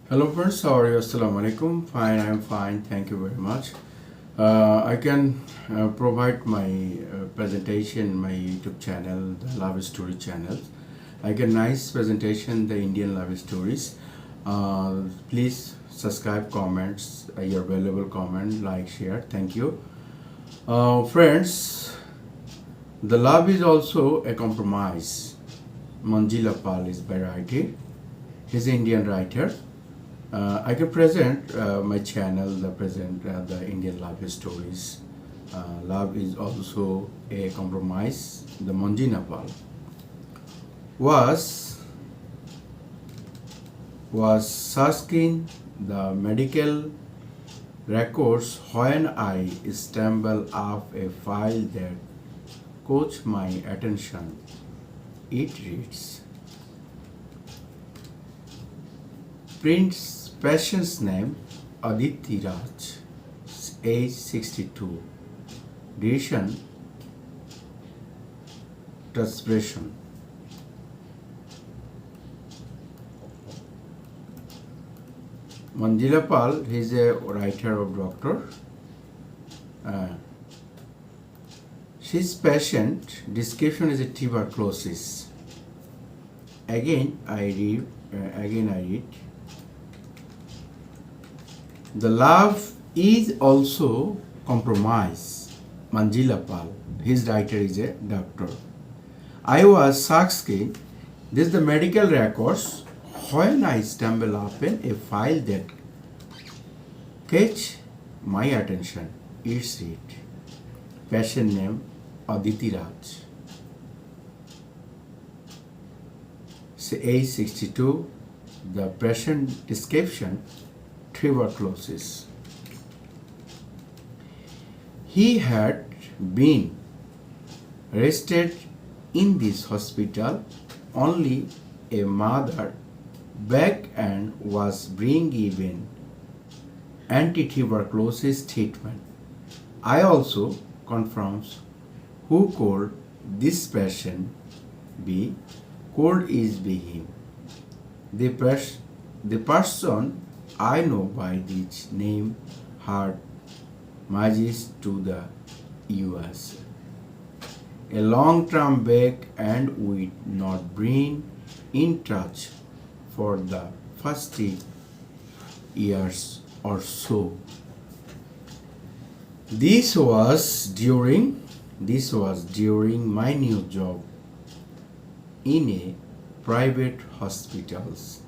Hello friends, how are you? Assalamu alaikum. Fine, I'm fine. Thank you very much. I can provide my presentation, my YouTube channel, the Love Story channel. I get nice presentation, the Indian love stories. Please subscribe, comments, your valuable comment, like, share. Thank you. Friends, the love is also a compromise. Manjila Pal is by writer. He's an Indian writer. I can present my channel, the Indian love stories. Love is also a compromise. The Manjina Pal was searching the medical records when I stumbled up a file that caught my attention. It reads, Prince patient's name Aditi Raj, age 62. Duration transpiration. Manjila Pal, he is a writer of doctor. She's patient. Description is a tuberculosis. Again I read. The love is also compromise. Manjila Pal, his writer is a doctor. I was Saksky. This is the medical records. When I stumble upon a file that catch my attention, it's it. Patient name Aditi Raj. Age 62. The patient description tuberculosis. He had been rested in this hospital only a mother back and was being given anti-tuberculosis treatment. I also confirms who could this patient be. Could is be him. The person I know by this name had migrated to the US. A long term back and we not been in touch for the first 3 years or so. This was during my new job in a private hospitals.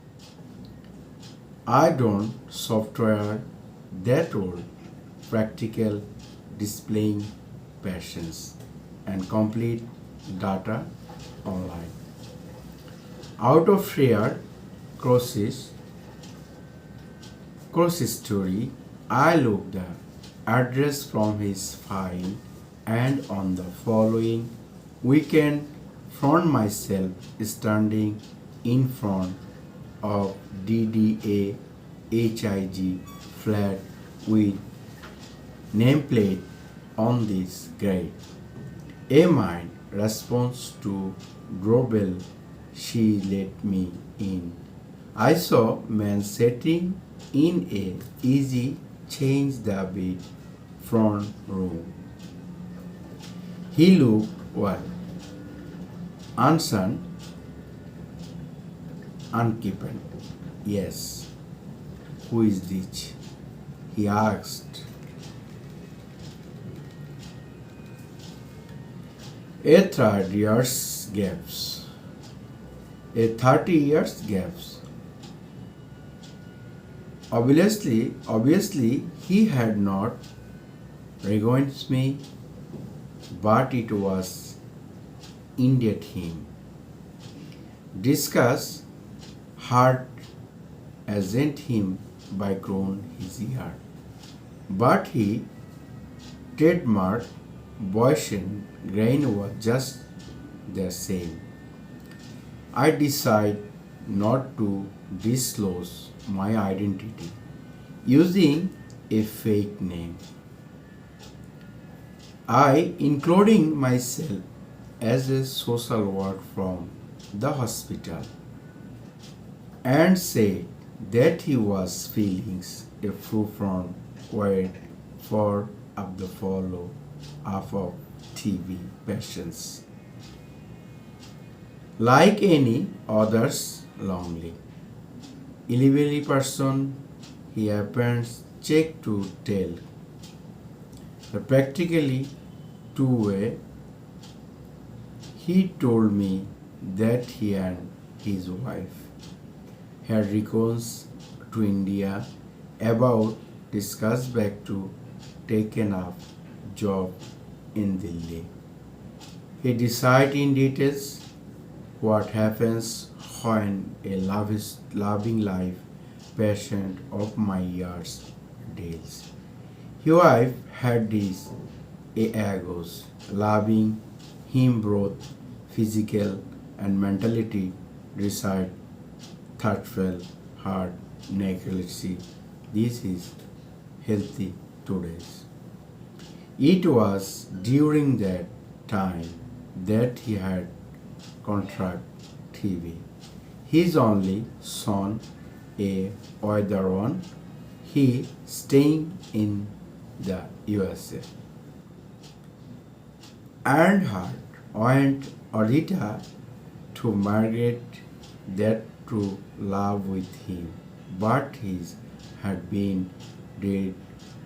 I don't software that old practical displaying patients and complete data online. Out of fear crosses story, I looked the address from his file and on the following weekend found myself standing in front of DDA HIG flat with nameplate on this grade. A mine response to doorbell, she let me in. I saw man sitting in a easy change the bed front room. He looked well, unsun, unkempt. Yes. Who is this? He asked. A 30 years gaps. A 30 years gaps. Obviously, he had not recognized me, but it was indeed him. Discuss heart ascent him by grown his ear, but he trademark voice and grain was just the same. I decide not to disclose my identity using a fake name. I including myself as a social worker from the hospital and said that he was feeling a from word for of the follow up of TV patients. Like any others lonely. Elderly person he happens check to tell. The practically two-way he told me that he and his wife had recourse to India about discussed back to taken up job in Delhi. He decided in details what happens when a loving life patient of my years deals. His wife had these egos, loving him both physical and mentality reside thoughtful, heart, necrosis. This is healthy today's. It was during that time that he had contract TV. His only son, a older one, he staying in the USA. Earnhardt went Odita to Margaret that to love with him, but his had been dead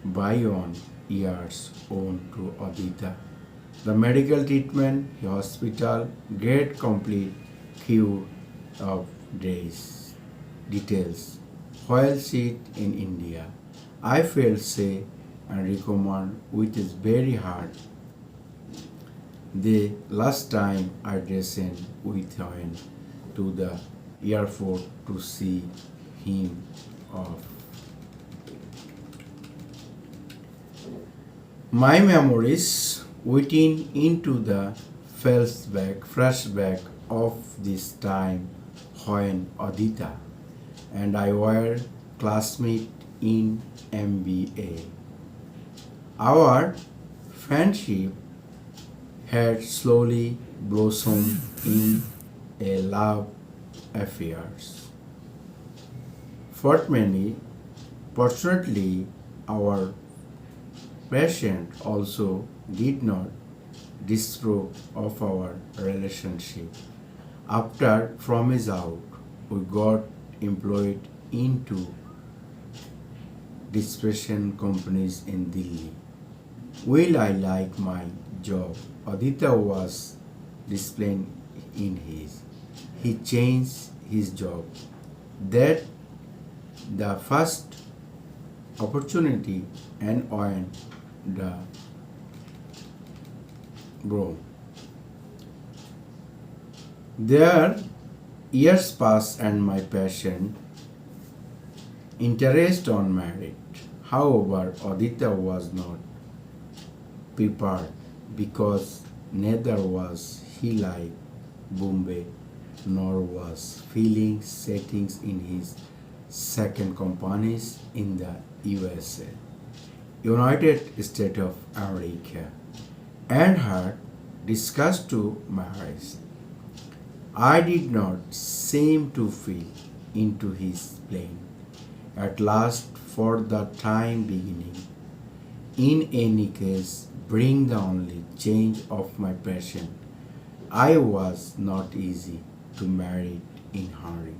by on years on to Odita. The medical treatment, the hospital, get complete cure of days. Details. While she in India, I felt say and recommend which is very hard. The last time I listened with him to the airport to see him off. My memories waiting into the flashback of this time when Adita and I were classmates in MBA. Our friendship had slowly blossomed in a love affair. Fortunately, our patient also did not disapprove of our relationship. After from his out, we got employed into distribution companies in Delhi. Will I like my job? Aditya was disciplined in his. He changed his job. That the first opportunity and on the grow. There years passed and my passion interest on married. However, Aditya was not prepared because neither was he like Bombay nor was feeling settings in his second companies in the USA, United States of America, and had discussed to marriage. I did not seem to feel into his plan. At last, for the time beginning, in any case, bring the only change of my passion. I was not easy to marry in hurry.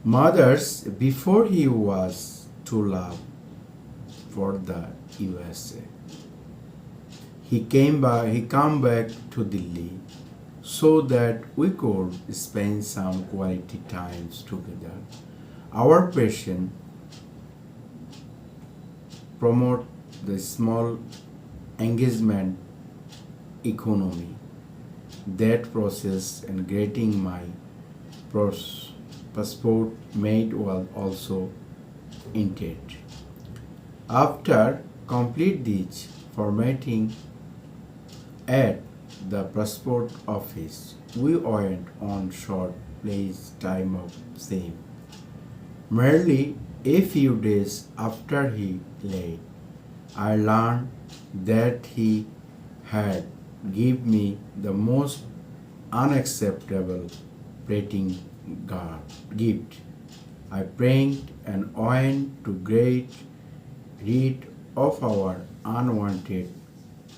Mothers before he was to love for the USA. He come back to Delhi so that we could spend some quality times together. Our passion promote the small engagement economy. That process and getting my passport made was also intent. After complete this formatting at the passport office, we went on short place time of same. Merely a few days after he left, I learned that he had given me the most unacceptable gift. I prayed and went to get rid of our unwanted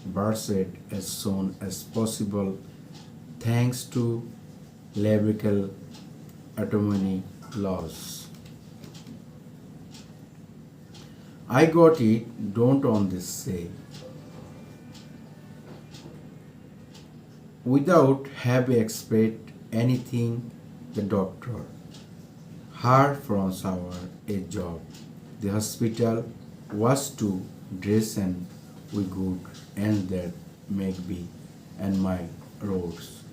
birthday as soon as possible thanks to labrical autonomy laws. I got it, don't on this say. Without have expect anything, the doctor heard from our a job. The hospital was to dress and we good and that make be and my roads.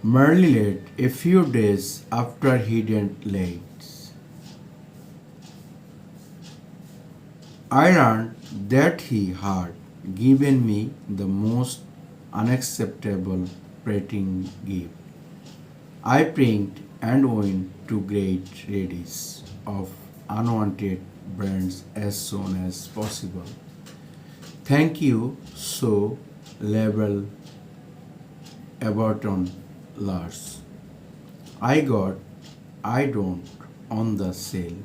Merely late, a few days after he didn't late. I learned that he had given me the most unacceptable parting gift. I prinked and went to get rid of unwanted brands as soon as possible. Thank you so label Aberton Lars. I got I don't on the sale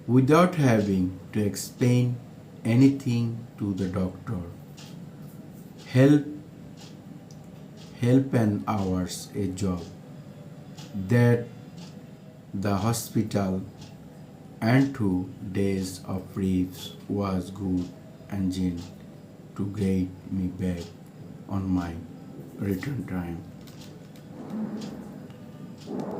without having to explain anything to the doctor. Help help an hours a job that the hospital and 2 days of leaves was good engine to get me back on my return time.